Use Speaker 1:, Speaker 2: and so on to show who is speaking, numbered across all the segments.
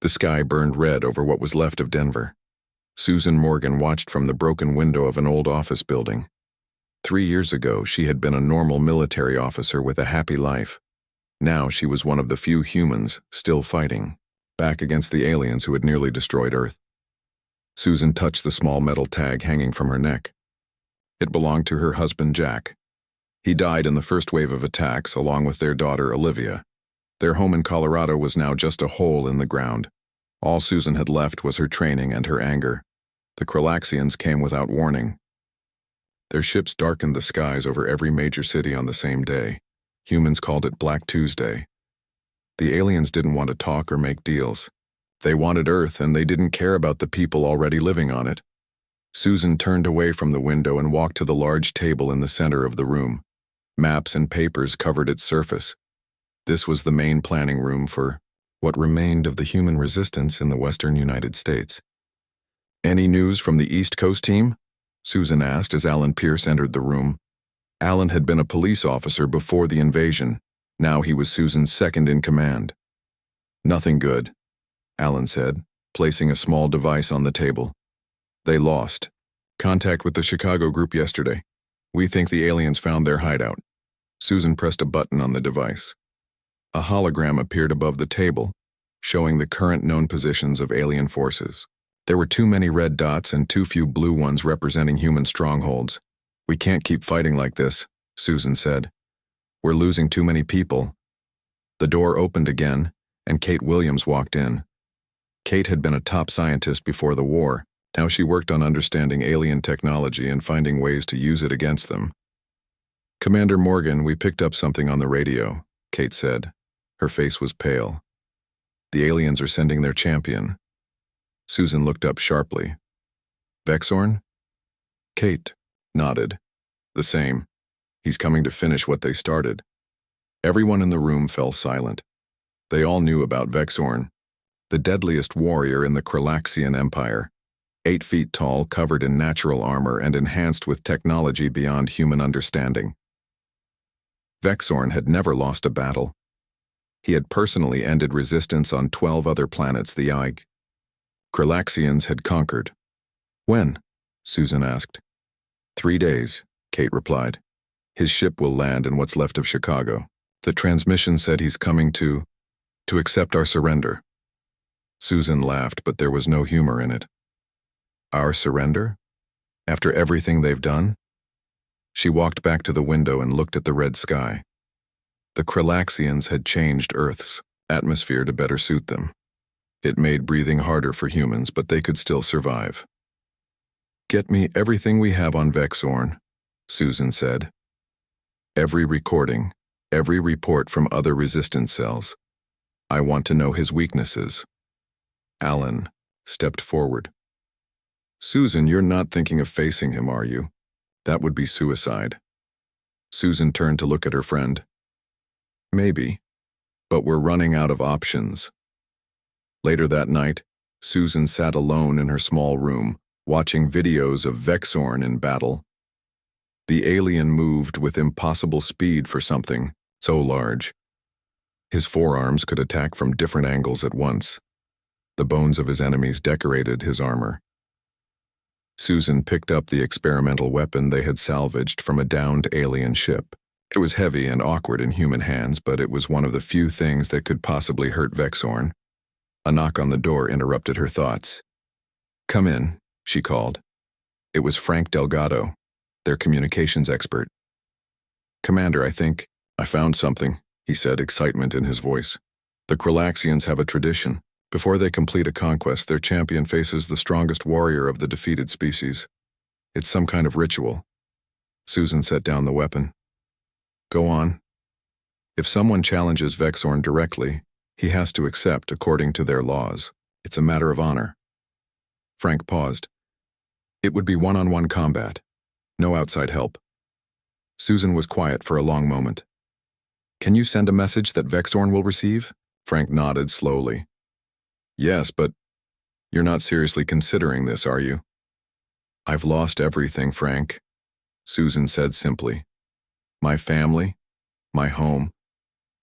Speaker 1: The sky burned red over what was left of Denver. Susan Morgan watched from the broken window of an old office building. 3 years ago, she had been a normal military officer with a happy life. Now she was one of the few humans still fighting, back against the aliens who had nearly destroyed Earth. Susan touched the small metal tag hanging from her neck. It belonged to her husband, Jack. He died in the first wave of attacks, along with their daughter, Olivia. Their home in Colorado was now just a hole in the ground. All Susan had left was her training and her anger. The Kralaxians came without warning. Their ships darkened the skies over every major city on the same day. Humans called it Black Tuesday. The aliens didn't want to talk or make deals. They wanted Earth, and they didn't care about the people already living on it. Susan turned away from the window and walked to the large table in the center of the room. Maps and papers covered its surface. This was the main planning room for what remained of the human resistance in the western United States. "Any news from the East Coast team?" Susan asked as Alan Pierce entered the room. Alan had been a police officer before the invasion. Now he was Susan's second in command. "Nothing good," Alan said, placing a small device on the table. "They lost contact with the Chicago group yesterday. We think the aliens found their hideout." Susan pressed a button on the device. A hologram appeared above the table, showing the current known positions of alien forces. There were too many red dots and too few blue ones representing human strongholds. "We can't keep fighting like this," Susan said. "We're losing too many people." The door opened again, and Kate Williams walked in. Kate had been a top scientist before the war. Now she worked on understanding alien technology and finding ways to use it against them. "Commander Morgan, we picked up something on the radio," Kate said. Her face was pale. "The aliens are sending their champion." Susan looked up sharply. "Vexorn?" Kate nodded. "The same. He's coming to finish what they started." Everyone in the room fell silent. They all knew about Vexorn, the deadliest warrior in the Kralaxian Empire. 8 feet tall, covered in natural armor, and enhanced with technology beyond human understanding. Vexorn had never lost a battle. He had personally ended resistance on 12 other planets the Kralaxians had conquered. "When?" Susan asked. 3 days, Kate replied. "His ship will land in what's left of Chicago. The transmission said he's coming to accept our surrender." Susan laughed, but there was no humor in it. "Our surrender? After everything they've done?" She walked back to the window and looked at the red sky. The Kralaxians had changed Earth's atmosphere to better suit them. It made breathing harder for humans, but they could still survive. "Get me everything we have on Vexorn," Susan said. "Every recording, every report from other resistance cells. I want to know his weaknesses." Alan stepped forward. "Susan, you're not thinking of facing him, are you? That would be suicide." Susan turned to look at her friend. "Maybe, but we're running out of options." Later that night, Susan sat alone in her small room, watching videos of Vexorn in battle. The alien moved with impossible speed for something so large. His forearms could attack from different angles at once. The bones of his enemies decorated his armor. Susan picked up the experimental weapon they had salvaged from a downed alien ship. It was heavy and awkward in human hands, but it was one of the few things that could possibly hurt Vexorn. A knock on the door interrupted her thoughts. "Come in," she called. It was Frank Delgado, their communications expert. "Commander, I found something," he said, excitement in his voice. "The Kralaxians have a tradition. Before they complete a conquest, their champion faces the strongest warrior of the defeated species. It's some kind of ritual." Susan set down the weapon. "Go on." "If someone challenges Vexorn directly, he has to accept according to their laws. It's a matter of honor." Frank paused. "It would be one-on-one combat. No outside help." Susan was quiet for a long moment. "Can you send a message that Vexorn will receive?" Frank nodded slowly. "Yes, but you're not seriously considering this, are you?" "I've lost everything, Frank," Susan said simply. "My family, my home,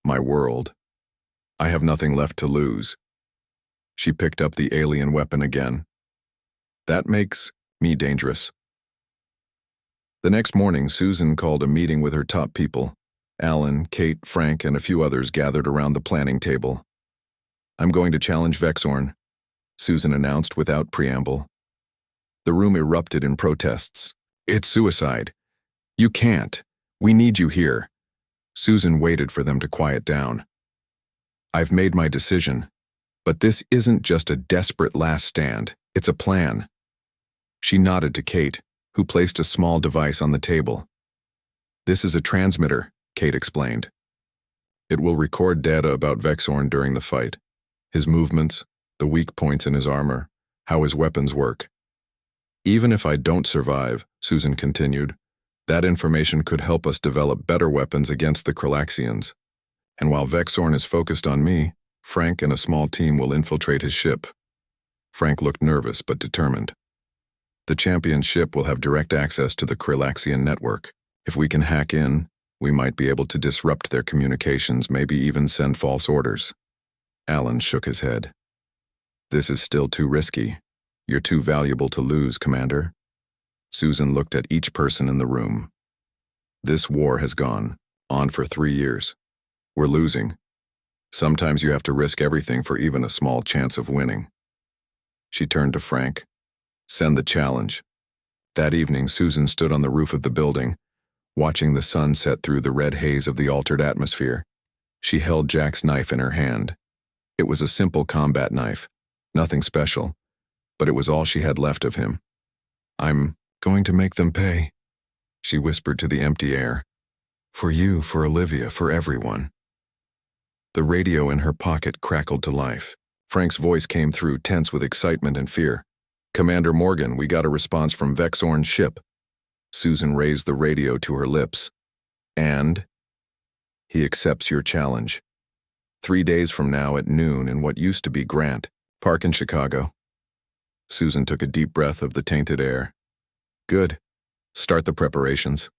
Speaker 1: my world. I have nothing left to lose." She picked up the alien weapon again. That makes me dangerous. The next morning, Susan called a meeting with her top people. Alan, Kate, Frank, and a few others gathered around the planning table. I'm going to challenge Vexorn, Susan announced without preamble. The room erupted in protests. It's suicide. You can't. We need you here. Susan waited for them to quiet down. I've made my decision, but this isn't just a desperate last stand. It's a plan. She nodded to Kate, who placed a small device on the table. This is a transmitter, Kate explained. It will record data about Vexorn during the fight. His movements, the weak points in his armor, how his weapons work. Even if I don't survive, Susan continued, that information could help us develop better weapons against the Kralaxians. And while Vexorn is focused on me, Frank and a small team will infiltrate his ship. Frank looked nervous but determined. The champion ship will have direct access to the Kralaxian network. If we can hack in, we might be able to disrupt their communications, maybe even send false orders. Alan shook his head. This is still too risky. You're too valuable to lose, Commander. Susan looked at each person in the room. This war has gone on for 3 years. We're losing. Sometimes you have to risk everything for even a small chance of winning. She turned to Frank. Send the challenge. That evening, Susan stood on the roof of the building, watching the sun set through the red haze of the altered atmosphere. She held Jack's knife in her hand. It was a simple combat knife, nothing special, but it was all she had left of him. I'm going to make them pay, she whispered to the empty air. For you, for Olivia, for everyone. The radio in her pocket crackled to life. Frank's voice came through, tense with excitement and fear. Commander Morgan, we got a response from Vexorn's ship. Susan raised the radio to her lips. And? He accepts your challenge. 3 days from now at noon in what used to be Grant Park in Chicago. Susan took a deep breath of the tainted air. Good. Start the preparations.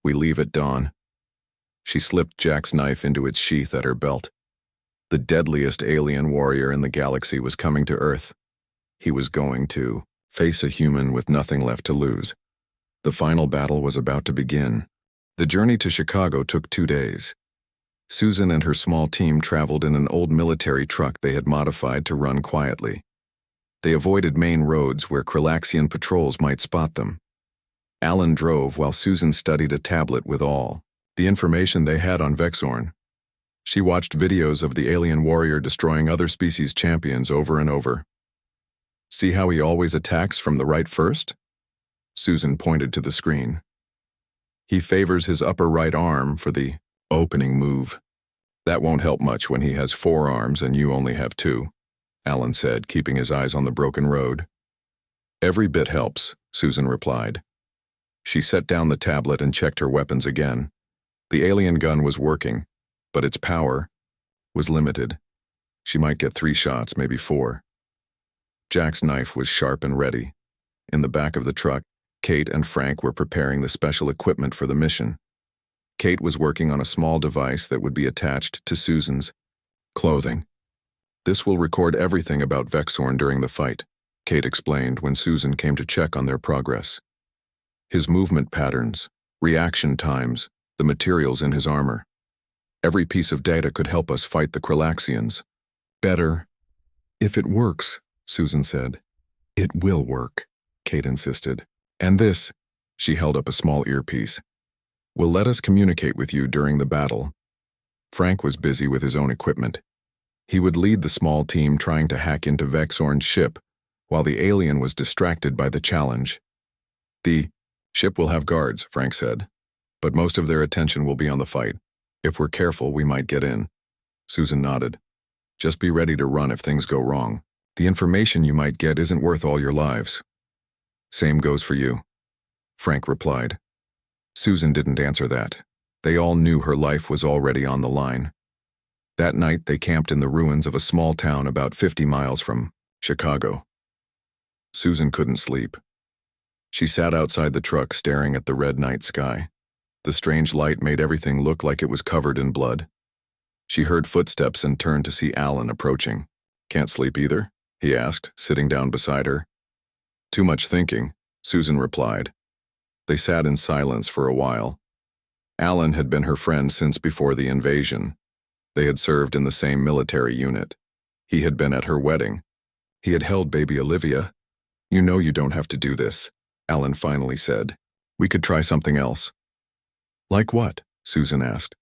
Speaker 1: We leave at dawn. She slipped Jack's knife into its sheath at her belt. The deadliest alien warrior in the galaxy was coming to Earth. He was going to face a human with nothing left to lose. The final battle was about to begin. The journey to Chicago took 2 days. Susan and her small team traveled in an old military truck they had modified to run quietly. They avoided main roads where Kralaxian patrols might spot them. Alan drove while Susan studied a tablet with all the information they had on Vexorn. She watched videos of the alien warrior destroying other species' champions over and over. See how he always attacks from the right first? Susan pointed to the screen. He favors his upper right arm for the opening move. That won't help much when he has 4 arms and you only have 2, Alan said, keeping his eyes on the broken road. Every bit helps, Susan replied. She set down the tablet and checked her weapons again. The alien gun was working, but its power was limited. She might get 3 shots, maybe 4. Jack's knife was sharp and ready. In the back of the truck, Kate and Frank were preparing the special equipment for the mission. Kate was working on a small device that would be attached to Susan's clothing. This will record everything about Vexorn during the fight, Kate explained when Susan came to check on their progress. His movement patterns, reaction times, the materials in his armor. Every piece of data could help us fight the Kralaxians. Better. If it works, Susan said. It will work, Kate insisted. And this, she held up a small earpiece, will let us communicate with you during the battle. Frank was busy with his own equipment. He would lead the small team trying to hack into Vexorn's ship, while the alien was distracted by the challenge. The ship will have guards, Frank said, but most of their attention will be on the fight. If we're careful, we might get in. Susan nodded. Just be ready to run if things go wrong. The information you might get isn't worth all your lives. Same goes for you, Frank replied. Susan didn't answer that. They all knew her life was already on the line. That night, they camped in the ruins of a small town about 50 miles from Chicago. Susan couldn't sleep. She sat outside the truck staring at the red night sky. The strange light made everything look like it was covered in blood. She heard footsteps and turned to see Alan approaching. Can't sleep either? he asked, sitting down beside her. Too much thinking, Susan replied. They sat in silence for a while. Alan had been her friend since before the invasion. They had served in the same military unit. He had been at her wedding. He had held baby Olivia. You know you don't have to do this, Alan finally said. We could try something else. Like what? Susan asked.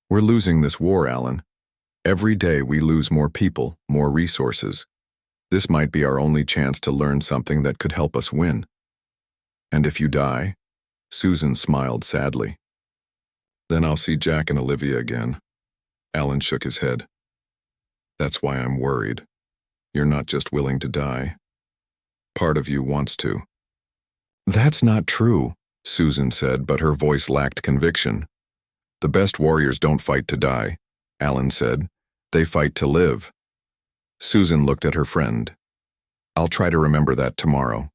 Speaker 1: We're losing this war, Alan. Every day we lose more people, more resources. This might be our only chance to learn something that could help us win. And if you die? Susan smiled sadly. Then I'll see Jack and Olivia again. Alan shook his head. That's why I'm worried. You're not just willing to die. Part of you wants to. That's not true, Susan said, but her voice lacked conviction. The best warriors don't fight to die, Alan said. They fight to live. Susan looked at her friend. I'll try to remember that tomorrow.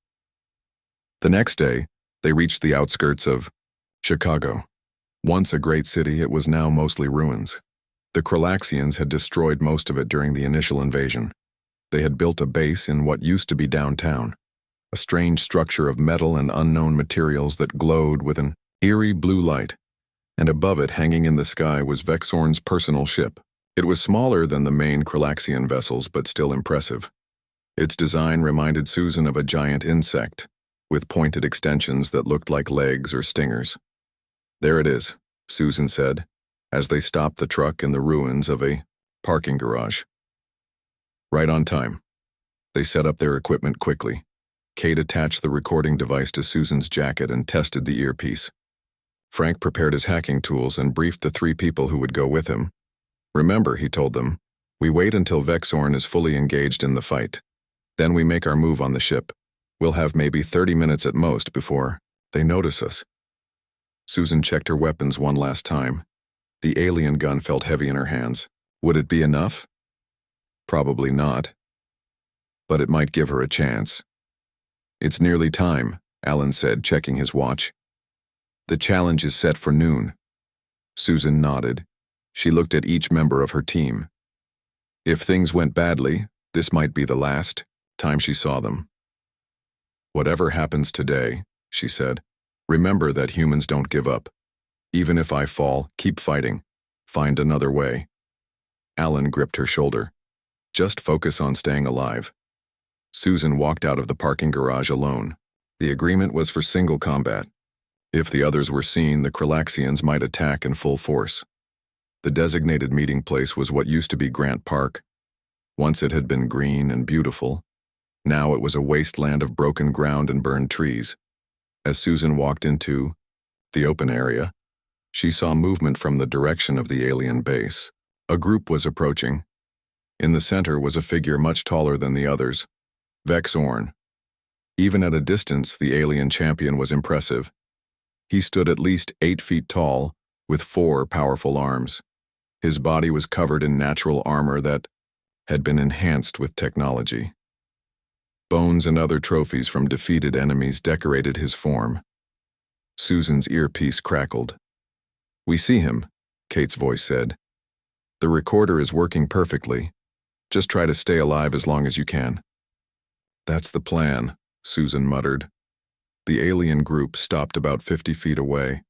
Speaker 1: The next day, they reached the outskirts of Chicago. Once a great city, it was now mostly ruins. The Kralaxians had destroyed most of it during the initial invasion. They had built a base in what used to be downtown, a strange structure of metal and unknown materials that glowed with an eerie blue light, and above it, hanging in the sky, was Vexorn's personal ship. It was smaller than the main Kralaxian vessels, but still impressive. Its design reminded Susan of a giant insect, with pointed extensions that looked like legs or stingers. There it is, Susan said, as they stopped the truck in the ruins of a parking garage. Right on time. They set up their equipment quickly. Kate attached the recording device to Susan's jacket and tested the earpiece. Frank prepared his hacking tools and briefed the 3 people who would go with him. Remember, he told them, we wait until Vexorn is fully engaged in the fight. Then we make our move on the ship. We'll have maybe 30 minutes at most before they notice us. Susan checked her weapons one last time. The alien gun felt heavy in her hands. Would it be enough? Probably not. But it might give her a chance. It's nearly time, Alan said, checking his watch. The challenge is set for noon. Susan nodded. She looked at each member of her team. If things went badly, this might be the last time she saw them. Whatever happens today, she said, remember that humans don't give up. Even if I fall, keep fighting. Find another way. Alan gripped her shoulder. Just focus on staying alive. Susan walked out of the parking garage alone. The agreement was for single combat. If the others were seen, the Kralaxians might attack in full force. The designated meeting place was what used to be Grant Park. Once it had been green and beautiful. Now it was a wasteland of broken ground and burned trees. As Susan walked into the open area, she saw movement from the direction of the alien base. A group was approaching. In the center was a figure much taller than the others, Vexorn. Even at a distance, the alien champion was impressive. He stood at least 8 feet tall, with 4 powerful arms. His body was covered in natural armor that had been enhanced with technology. Bones and other trophies from defeated enemies decorated his form. Susan's earpiece crackled. We see him, Kate's voice said. The recorder is working perfectly. Just try to stay alive as long as you can. That's the plan, Susan muttered. The alien group stopped about 50 feet away.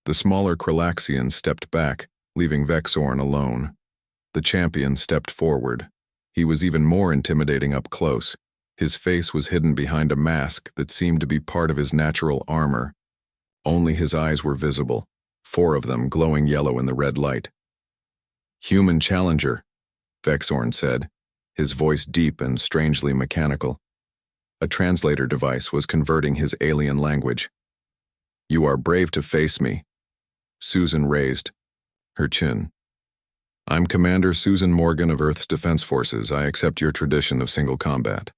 Speaker 1: The smaller Kralaxian stepped back, leaving Vexorn alone. The champion stepped forward. He was even more intimidating up close. His face was hidden behind a mask that seemed to be part of his natural armor. Only his eyes were visible, 4 of them glowing yellow in the red light. Human challenger, Vexorn said, his voice deep and strangely mechanical. A translator device was converting his alien language. You are brave to face me. Susan raised her chin. I'm Commander Susan Morgan of Earth's Defense Forces. I accept your tradition of single combat.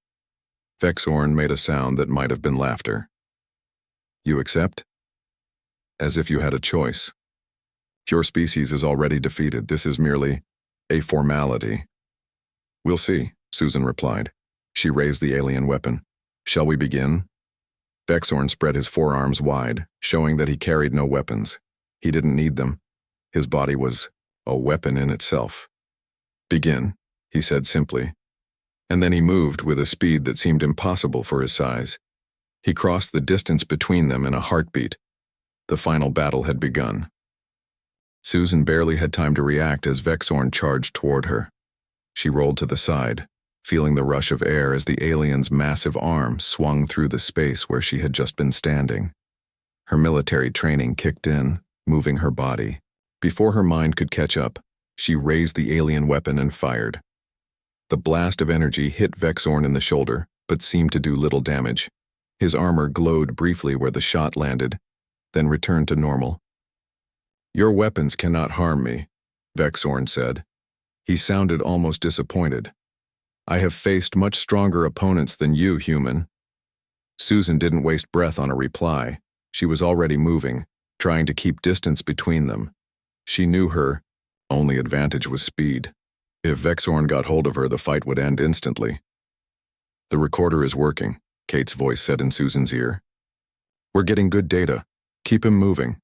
Speaker 1: Vexorn made a sound that might have been laughter. You accept? As if you had a choice. Your species is already defeated. This is merely a formality. We'll see, Susan replied. She raised the alien weapon. Shall we begin? Vexorn spread his forearms wide, showing that he carried no weapons. He didn't need them. His body was a weapon in itself. Begin, he said simply. And then he moved with a speed that seemed impossible for his size. He crossed the distance between them in a heartbeat. The final battle had begun. Susan barely had time to react as Vexorn charged toward her. She rolled to the side, feeling the rush of air as the alien's massive arm swung through the space where she had just been standing. Her military training kicked in, moving her body. Before her mind could catch up, she raised the alien weapon and fired. The blast of energy hit Vexorn in the shoulder, but seemed to do little damage. His armor glowed briefly where the shot landed, then returned to normal. "Your weapons cannot harm me," Vexorn said. He sounded almost disappointed. "I have faced much stronger opponents than you, human." Susan didn't waste breath on a reply. She was already moving, trying to keep distance between them. She knew her only advantage was speed. If Vexorn got hold of her, the fight would end instantly. "The recorder is working," Kate's voice said in Susan's ear. "We're getting good data. Keep him moving."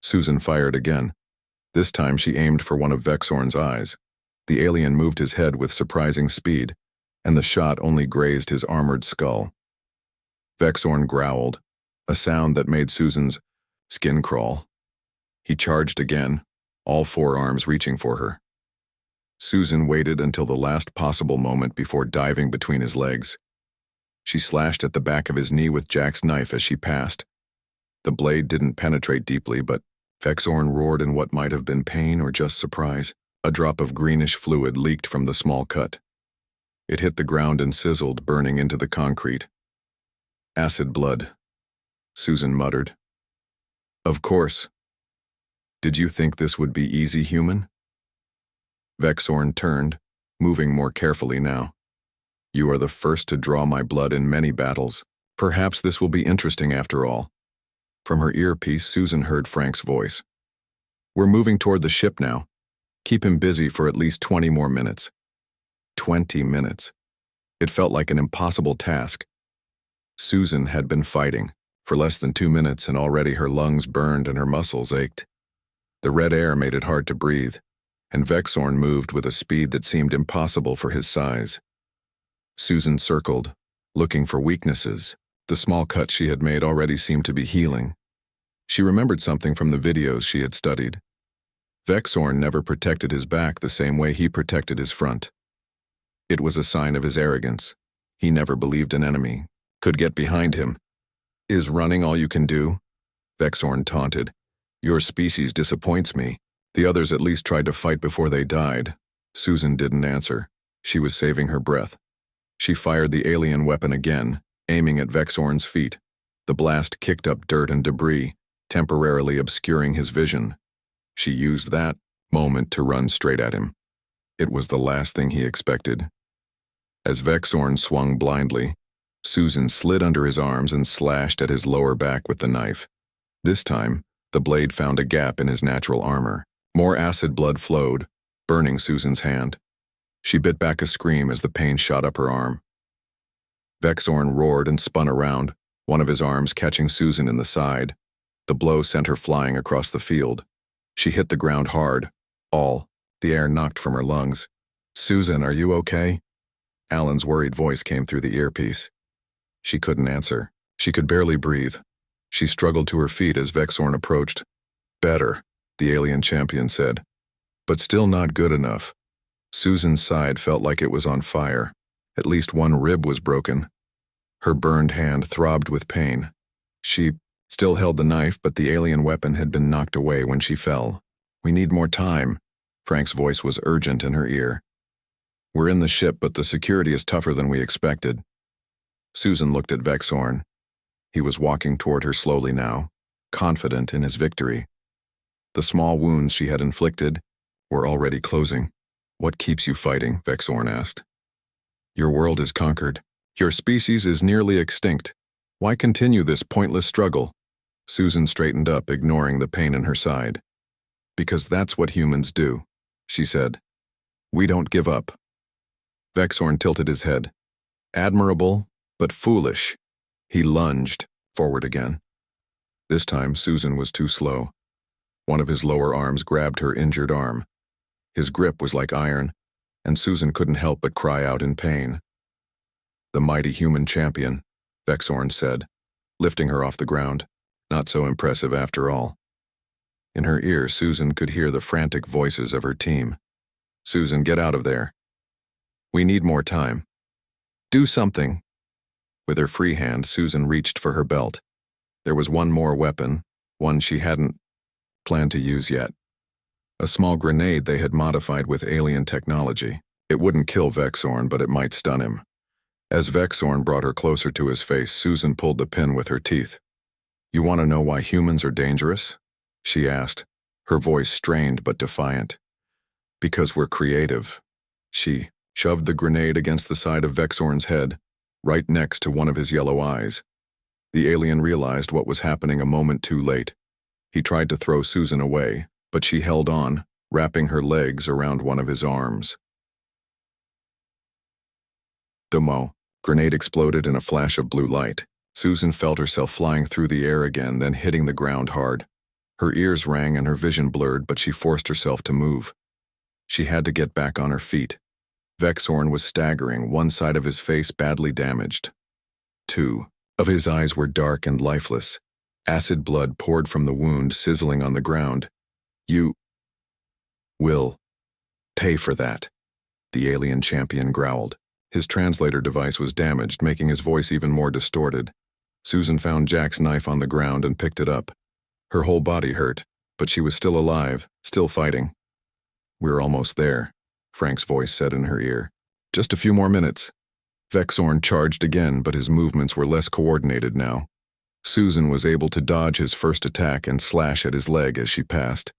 Speaker 1: Susan fired again. This time she aimed for one of Vexorn's eyes. The alien moved his head with surprising speed, and the shot only grazed his armored skull. Vexorn growled, a sound that made Susan's skin crawl. He charged again, all four arms reaching for her. Susan waited until the last possible moment before diving between his legs. She slashed at the back of his knee with Jack's knife as she passed. The blade didn't penetrate deeply, but Vexorn roared in what might have been pain or just surprise. A drop of greenish fluid leaked from the small cut. It hit the ground and sizzled, burning into the concrete. "Acid blood," Susan muttered. "Of course. Did you think this would be easy, human?" Vexorn turned, moving more carefully now. "You are the first to draw my blood in many battles. Perhaps this will be interesting after all." From her earpiece, Susan heard Frank's voice. "We're moving toward the ship now. Keep him busy for at least 20 more minutes." 20 minutes. It felt like an impossible task. Susan had been fighting for less than 2 minutes, and already her lungs burned and her muscles ached. The red air made it hard to breathe, and Vexorn moved with a speed that seemed impossible for his size. Susan circled, looking for weaknesses. The small cut she had made already seemed to be healing. She remembered something from the videos she had studied. Vexorn never protected his back the same way he protected his front. It was a sign of his arrogance. He never believed an enemy could get behind him. "Is running all you can do?" Vexorn taunted. "Your species disappoints me. The others at least tried to fight before they died." Susan didn't answer. She was saving her breath. She fired the alien weapon again, aiming at Vexorn's feet. The blast kicked up dirt and debris, temporarily obscuring his vision. She used that moment to run straight at him. It was the last thing he expected. As Vexorn swung blindly, Susan slid under his arms and slashed at his lower back with the knife. This time, the blade found a gap in his natural armor. More acid blood flowed, burning Susan's hand. She bit back a scream as the pain shot up her arm. Vexorn roared and spun around, one of his arms catching Susan in the side. The blow sent her flying across the field. She hit the ground hard. The air knocked from her lungs. "Susan, are you okay?" Alan's worried voice came through the earpiece. She couldn't answer. She could barely breathe. She struggled to her feet as Vexorn approached. "Better," the alien champion said. "But still not good enough." Susan's side felt like it was on fire. At least one rib was broken. Her burned hand throbbed with pain. She still held the knife, but the alien weapon had been knocked away when she fell. "We need more time." Frank's voice was urgent in her ear. "We're in the ship, but the security is tougher than we expected." Susan looked at Vexorn. He was walking toward her slowly now, confident in his victory. The small wounds she had inflicted were already closing. "What keeps you fighting?" Vexorn asked. "Your world is conquered. Your species is nearly extinct. Why continue this pointless struggle?" Susan straightened up, ignoring the pain in her side. "Because that's what humans do," she said. "We don't give up." Vexorn tilted his head. "Admirable, but foolish." He lunged forward again. This time, Susan was too slow. One of his lower arms grabbed her injured arm. His grip was like iron, and Susan couldn't help but cry out in pain. "The mighty human champion," Vexorn said, lifting her off the ground. Not so impressive after all. In her ear, Susan could hear the frantic voices of her team. "Susan, get out of there. We need more time. Do something." With her free hand, Susan reached for her belt. There was one more weapon, one she hadn't planned to use yet. A small grenade they had modified with alien technology. It wouldn't kill Vexorn, but it might stun him. As Vexorn brought her closer to his face, Susan pulled the pin with her teeth. "You want to know why humans are dangerous?" she asked, her voice strained but defiant. "Because we're creative." She shoved the grenade against the side of Vexorn's head, right next to one of his yellow eyes. The alien realized what was happening a moment too late. He tried to throw Susan away, but she held on, wrapping her legs around one of his arms. The grenade exploded in a flash of blue light. Susan felt herself flying through the air again, then hitting the ground hard. Her ears rang and her vision blurred, but she forced herself to move. She had to get back on her feet. Vexorn was staggering, one side of his face badly damaged. Two of his eyes were dark and lifeless. Acid blood poured from the wound, sizzling on the ground. "You will pay for that," the alien champion growled. His translator device was damaged, making his voice even more distorted. Susan found Jack's knife on the ground and picked it up. Her whole body hurt, but she was still alive, still fighting. "We're almost there," Frank's voice said in her ear. "Just a few more minutes." Vexorn charged again, but his movements were less coordinated now. Susan was able to dodge his first attack and slash at his leg as she passed.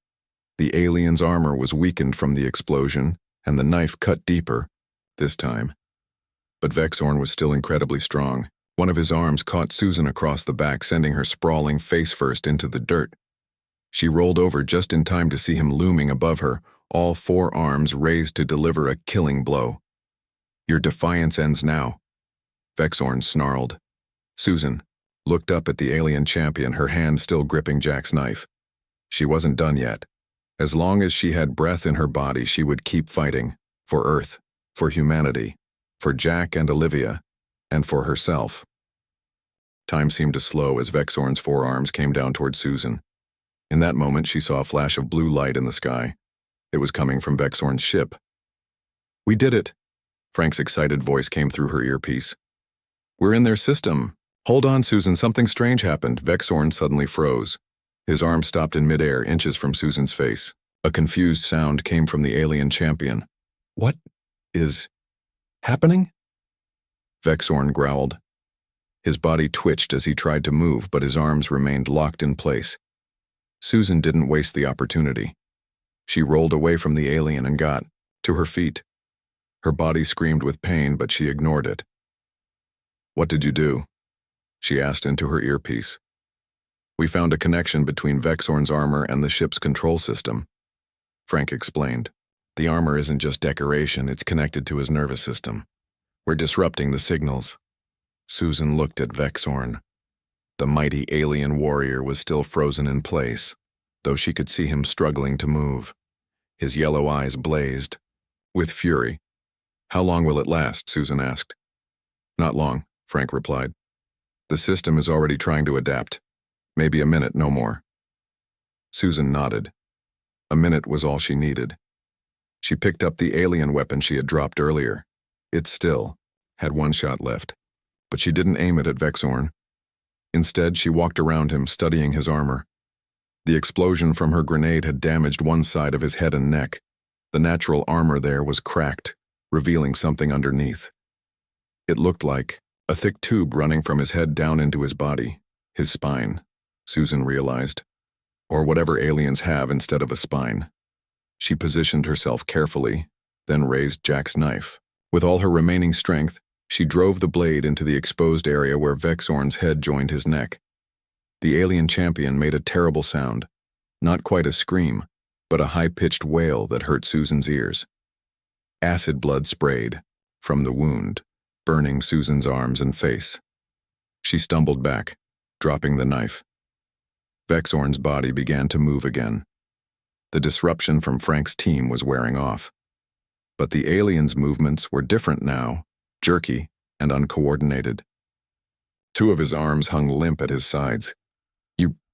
Speaker 1: The alien's armor was weakened from the explosion, and the knife cut deeper, this time. But Vexorn was still incredibly strong. One of his arms caught Susan across the back, sending her sprawling face first into the dirt. She rolled over just in time to see him looming above her, all four arms raised to deliver a killing blow. "Your defiance ends now," Vexorn snarled. Susan looked up at the alien champion, her hand still gripping Jack's knife. She wasn't done yet. As long as she had breath in her body, she would keep fighting. For Earth, for humanity, for Jack and Olivia, and for herself. Time seemed to slow as Vexorn's forearms came down toward Susan. In that moment, she saw a flash of blue light in the sky. It was coming from Vexorn's ship. "We did it!" Frank's excited voice came through her earpiece. "We're in their system. Hold on, Susan, something strange happened." Vexorn suddenly froze. His arm stopped in midair, inches from Susan's face. A confused sound came from the alien champion. "What is happening?" Vexorn growled. His body twitched as he tried to move, but his arms remained locked in place. Susan didn't waste the opportunity. She rolled away from the alien and got to her feet. Her body screamed with pain, but she ignored it. "What did you do?" she asked into her earpiece. "We found a connection between Vexorn's armor and the ship's control system," Frank explained. "The armor isn't just decoration, it's connected to his nervous system. We're disrupting the signals." Susan looked at Vexorn. The mighty alien warrior was still frozen in place, though she could see him struggling to move. His yellow eyes blazed with fury. "How long will it last?" Susan asked. "Not long," Frank replied. "The system is already trying to adapt. Maybe a minute, no more." Susan nodded. A minute was all she needed. She picked up the alien weapon she had dropped earlier. It still had one shot left, but she didn't aim it at Vexorn. Instead, she walked around him, studying his armor. The explosion from her grenade had damaged one side of his head and neck. The natural armor there was cracked, revealing something underneath. It looked like a thick tube running from his head down into his body, his spine, Susan realized, or whatever aliens have instead of a spine. She positioned herself carefully, then raised Jack's knife. With all her remaining strength, she drove the blade into the exposed area where Vexorn's head joined his neck. The alien champion made a terrible sound, not quite a scream, but a high-pitched wail that hurt Susan's ears. Acid blood sprayed from the wound, burning Susan's arms and face. She stumbled back, dropping the knife. Vexorn's body began to move again. The disruption from Frank's team was wearing off. But the aliens' movements were different now, jerky and uncoordinated. Two of his arms hung limp at his sides.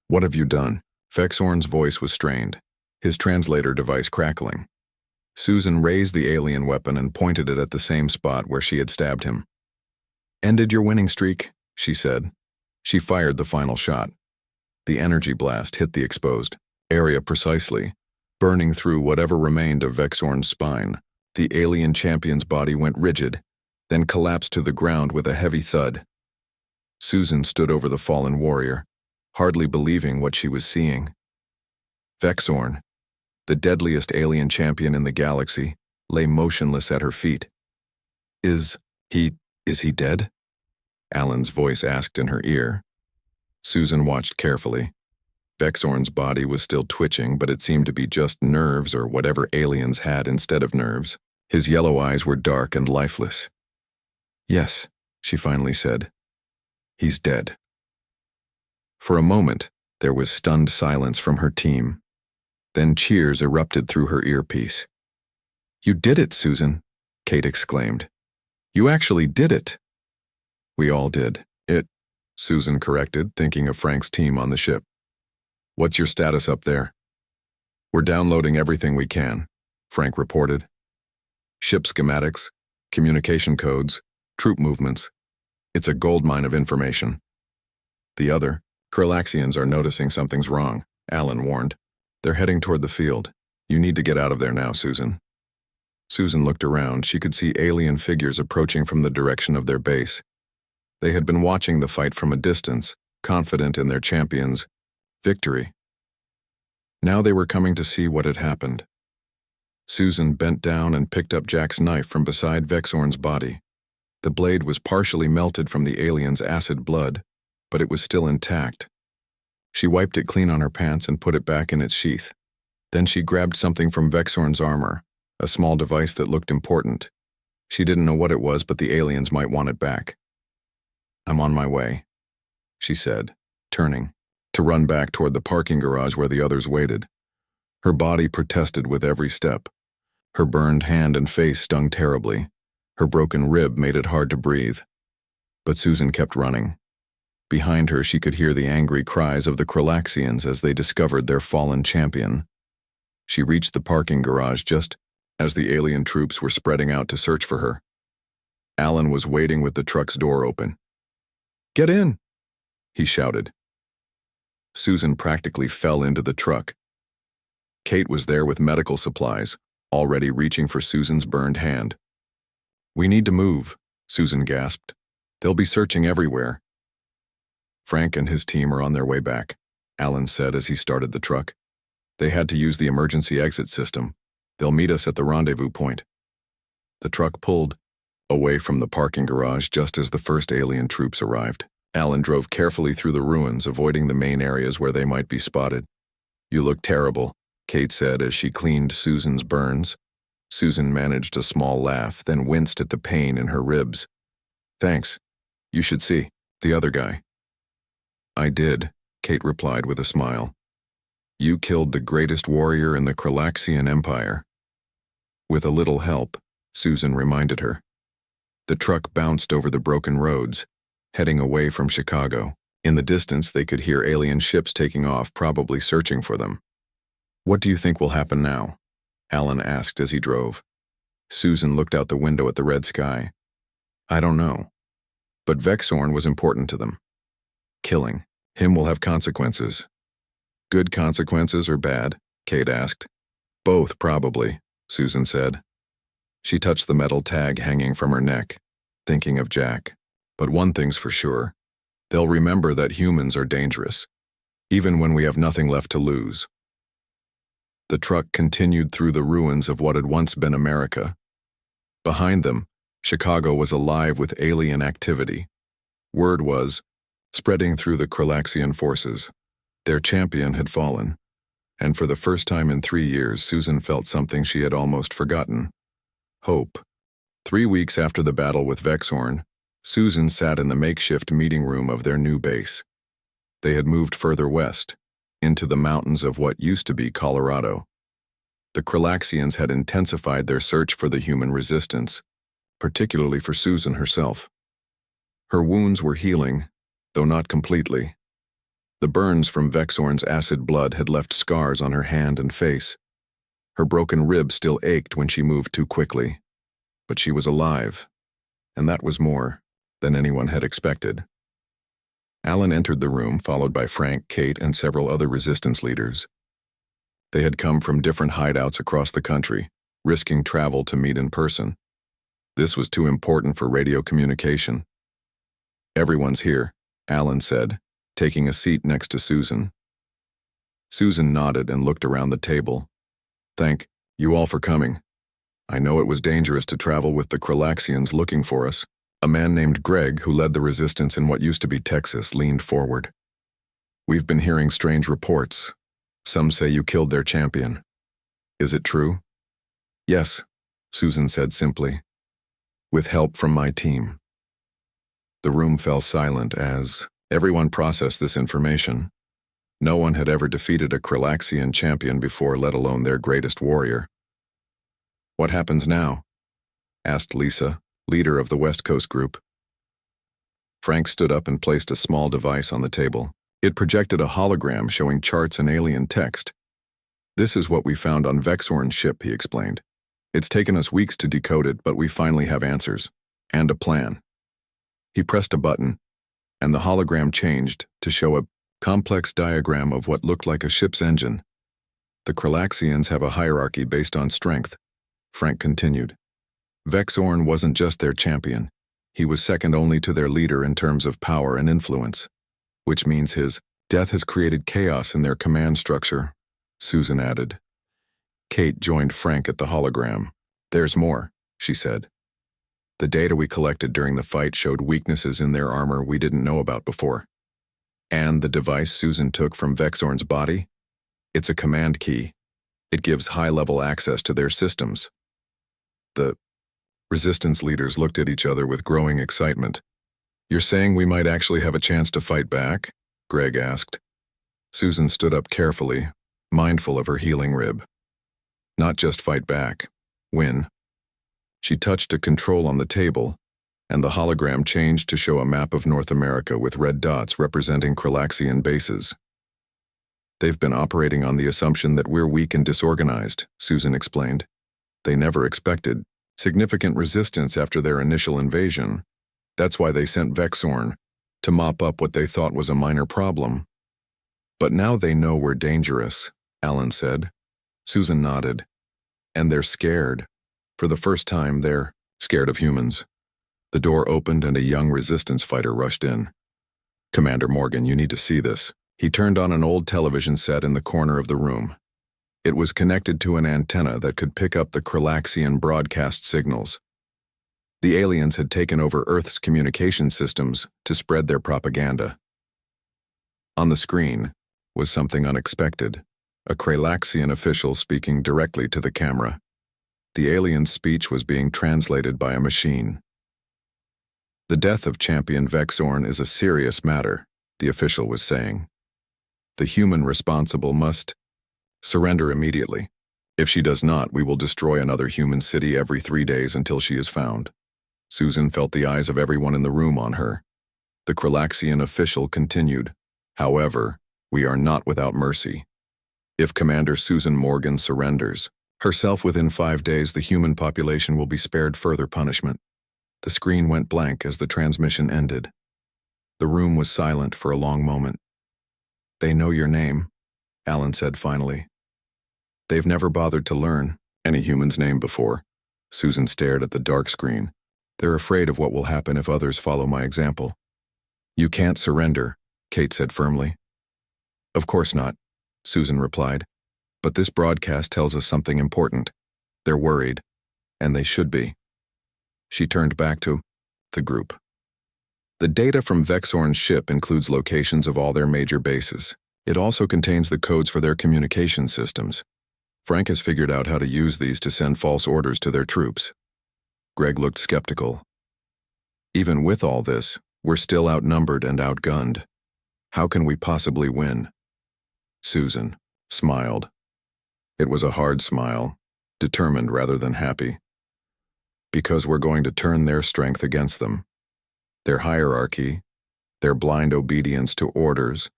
Speaker 1: What have you done? Vexorn's voice was strained, his translator device crackling. Susan raised the alien weapon and pointed it at the same spot where she had stabbed him. Ended your winning streak, she said. She fired the final shot. The energy blast hit the exposed area precisely, burning through whatever remained of Vexorn's spine. The alien champion's body went rigid, then collapsed to the ground with a heavy thud. Susan stood over the fallen warrior, hardly believing what she was seeing. Vexorn, the deadliest alien champion in the galaxy, lay motionless at her feet. Is he dead? Alan's voice asked in her ear. Susan watched carefully. Vexorn's body was still twitching, but it seemed to be just nerves or whatever aliens had instead of nerves. His yellow eyes were dark and lifeless. Yes, she finally said. He's dead. For a moment, there was stunned silence from her team. Then cheers erupted through her earpiece. You did it, Susan, Kate exclaimed. You actually did it. We all did. Susan corrected, thinking of Frank's team on the ship. What's your status up there? We're downloading everything we can, Frank reported. Ship schematics, communication codes, troop movements. It's a goldmine of information. The other, Kralaxians are noticing something's wrong, Alan warned. They're heading toward the field. You need to get out of there now, Susan. Susan looked around. She could see alien figures approaching from the direction of their base. They had been watching the fight from a distance, confident in their champion's victory. Now they were coming to see what had happened. Susan bent down and picked up Jack's knife from beside Vexorn's body. The blade was partially melted from the alien's acid blood, but it was still intact. She wiped it clean on her pants and put it back in its sheath. Then she grabbed something from Vexorn's armor, a small device that looked important. She didn't know what it was, but the aliens might want it back. I'm on my way, she said, turning, to run back toward the parking garage where the others waited. Her body protested with every step. Her burned hand and face stung terribly. Her broken rib made it hard to breathe. But Susan kept running. Behind her, she could hear the angry cries of the Kralaxians as they discovered their fallen champion. She reached the parking garage just as the alien troops were spreading out to search for her. Alan was waiting with the truck's door open. Get in, he shouted. Susan practically fell into the truck. Kate was there with medical supplies, already reaching for Susan's burned hand. We need to move, Susan gasped. They'll be searching everywhere. Frank and his team are on their way back, Alan said as he started the truck. They had to use the emergency exit system. They'll meet us at the rendezvous point. The truck pulled away from the parking garage just as the first alien troops arrived. Alan drove carefully through the ruins, avoiding the main areas where they might be spotted. You look terrible, Kate said as she cleaned Susan's burns. Susan managed a small laugh, then winced at the pain in her ribs. Thanks. You should see the other guy. I did, Kate replied with a smile. You killed the greatest warrior in the Kralaxian Empire. With a little help, Susan reminded her. The truck bounced over the broken roads, heading away from Chicago. In the distance, they could hear alien ships taking off, probably searching for them. What do you think will happen now? Alan asked as he drove. Susan looked out the window at the red sky. I don't know. But Vexorn was important to them. Killing him will have consequences. Good consequences or bad? Kate asked. Both, probably, Susan said. She touched the metal tag hanging from her neck, thinking of Jack. But one thing's for sure. They'll remember that humans are dangerous, even when we have nothing left to lose. The truck continued through the ruins of what had once been America. Behind them, Chicago was alive with alien activity. Word was spreading through the Kralaxian forces. Their champion had fallen, and for the first time in 3 years, Susan felt something she had almost forgotten. Hope. 3 weeks after the battle with Vexorn, Susan sat in the makeshift meeting room of their new base. They had moved further west, into the mountains of what used to be Colorado. The Kralaxians had intensified their search for the human resistance, particularly for Susan herself. Her wounds were healing, though not completely. The burns from Vexorn's acid blood had left scars on her hand and face. Her broken rib still ached when she moved too quickly. But she was alive, and that was more than anyone had expected. Alan entered the room, followed by Frank, Kate, and several other resistance leaders. They had come from different hideouts across the country, risking travel to meet in person. This was too important for radio communication. "Everyone's here," Alan said, taking a seat next to Susan. Susan nodded and looked around the table. "Thank you all for coming. I know it was dangerous to travel with the Kralaxians looking for us." A man named Greg, who led the resistance in what used to be Texas, leaned forward. "We've been hearing strange reports. Some say you killed their champion. Is it true?" "Yes," Susan said simply. "With help from my team." The room fell silent as everyone processed this information. No one had ever defeated a Kralaxian champion before, let alone their greatest warrior. "What happens now?" asked Lisa, leader of the West Coast group. Frank stood up and placed a small device on the table. It projected a hologram showing charts and alien text. "This is what we found on Vexorn's ship," he explained. "It's taken us weeks to decode it, but we finally have answers. And a plan." He pressed a button, and the hologram changed to show a complex diagram of what looked like a ship's engine. "The Kralaxians have a hierarchy based on strength," Frank continued. "Vexorn wasn't just their champion. He was second only to their leader in terms of power and influence, which means his death has created chaos in their command structure," Susan added. Kate joined Frank at the hologram. "There's more," she said. "The data we collected during the fight showed weaknesses in their armor we didn't know about before. And the device Susan took from Vexorn's body? It's a command key. It gives high-level access to their systems." The resistance leaders looked at each other with growing excitement. "You're saying we might actually have a chance to fight back?" Greg asked. Susan stood up carefully, mindful of her healing rib. "Not just fight back. Win." She touched a control on the table, and the hologram changed to show a map of North America with red dots representing Kralaxian bases. "They've been operating on the assumption that we're weak and disorganized," Susan explained. "They never expected significant resistance after their initial invasion. That's why they sent Vexorn, to mop up what they thought was a minor problem. But now they know we're dangerous," Alan said. Susan nodded. "And they're scared. For the first time, they're scared of humans." The door opened and a young resistance fighter rushed in. "Commander Morgan, you need to see this." He turned on an old television set in the corner of the room. It was connected to an antenna that could pick up the Kralaxian broadcast signals. The aliens had taken over Earth's communication systems to spread their propaganda. On the screen was something unexpected, a Kralaxian official speaking directly to the camera. The alien's speech was being translated by a machine. "The death of Champion Vexorn is a serious matter," the official was saying. "The human responsible must surrender immediately. If she does not, we will destroy another human city every 3 days until she is found." Susan felt the eyes of everyone in the room on her. The Kralaxian official continued, "However, we are not without mercy. If Commander Susan Morgan surrenders herself within 5 days, the human population will be spared further punishment." The screen went blank as the transmission ended. The room was silent for a long moment. "They know your name," Alan said finally. "They've never bothered to learn any human's name before." Susan stared at the dark screen. "They're afraid of what will happen if others follow my example." "You can't surrender," Kate said firmly. "Of course not," Susan replied. "But this broadcast tells us something important. They're worried, and they should be." She turned back to the group. "The data from Vexorn's ship includes locations of all their major bases. It also contains the codes for their communication systems. Frank has figured out how to use these to send false orders to their troops." Greg looked skeptical. "Even with all this, we're still outnumbered and outgunned. How can we possibly win?" Susan smiled. It was a hard smile, determined rather than happy. Because we're going to turn their strength against them. Their hierarchy, their blind obedience to orders,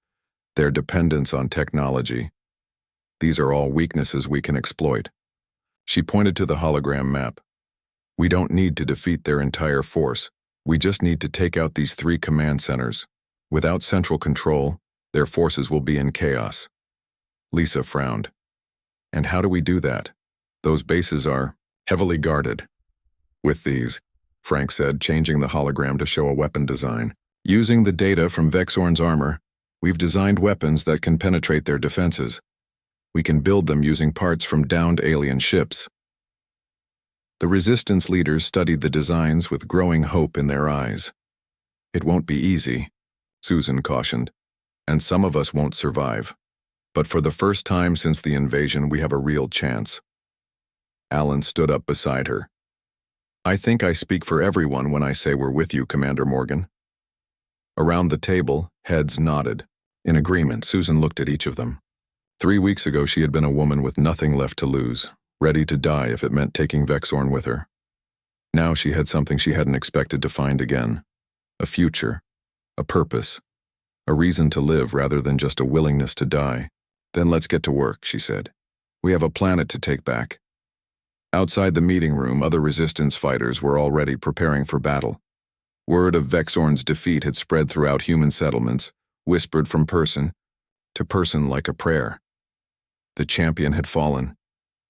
Speaker 1: their dependence on technology. These are all weaknesses we can exploit. She pointed to the hologram map. We don't need to defeat their entire force. We just need to take out these 3 command centers. Without central control, their forces will be in chaos. Lisa frowned. And how do we do that? Those bases are heavily guarded. With these, Frank said, changing the hologram to show a weapon design. Using the data from Vexorn's armor, we've designed weapons that can penetrate their defenses. We can build them using parts from downed alien ships. The resistance leaders studied the designs with growing hope in their eyes. It won't be easy, Susan cautioned, and some of us won't survive. But for the first time since the invasion, we have a real chance. Alan stood up beside her. I think I speak for everyone when I say we're with you, Commander Morgan. Around the table, heads nodded. In agreement, Susan looked at each of them. 3 weeks ago, she had been a woman with nothing left to lose, ready to die if it meant taking Vexorn with her. Now she had something she hadn't expected to find again. A future, a purpose, a reason to live rather than just a willingness to die. Then let's get to work, she said. We have a planet to take back. Outside the meeting room, other resistance fighters were already preparing for battle. Word of Vexorn's defeat had spread throughout human settlements, whispered from person to person like a prayer. The champion had fallen.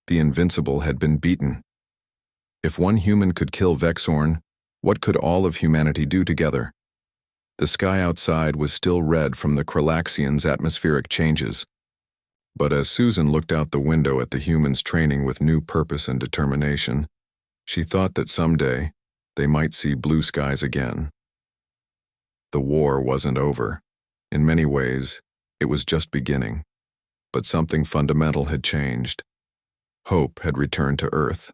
Speaker 1: The invincible had been beaten. If one human could kill Vexorn, what could all of humanity do together? The sky outside was still red from the Kralaxians' atmospheric changes. But as Susan looked out the window at the humans training with new purpose and determination, she thought that someday they might see blue skies again. The war wasn't over. In many ways, it was just beginning. But something fundamental had changed. Hope had returned to Earth.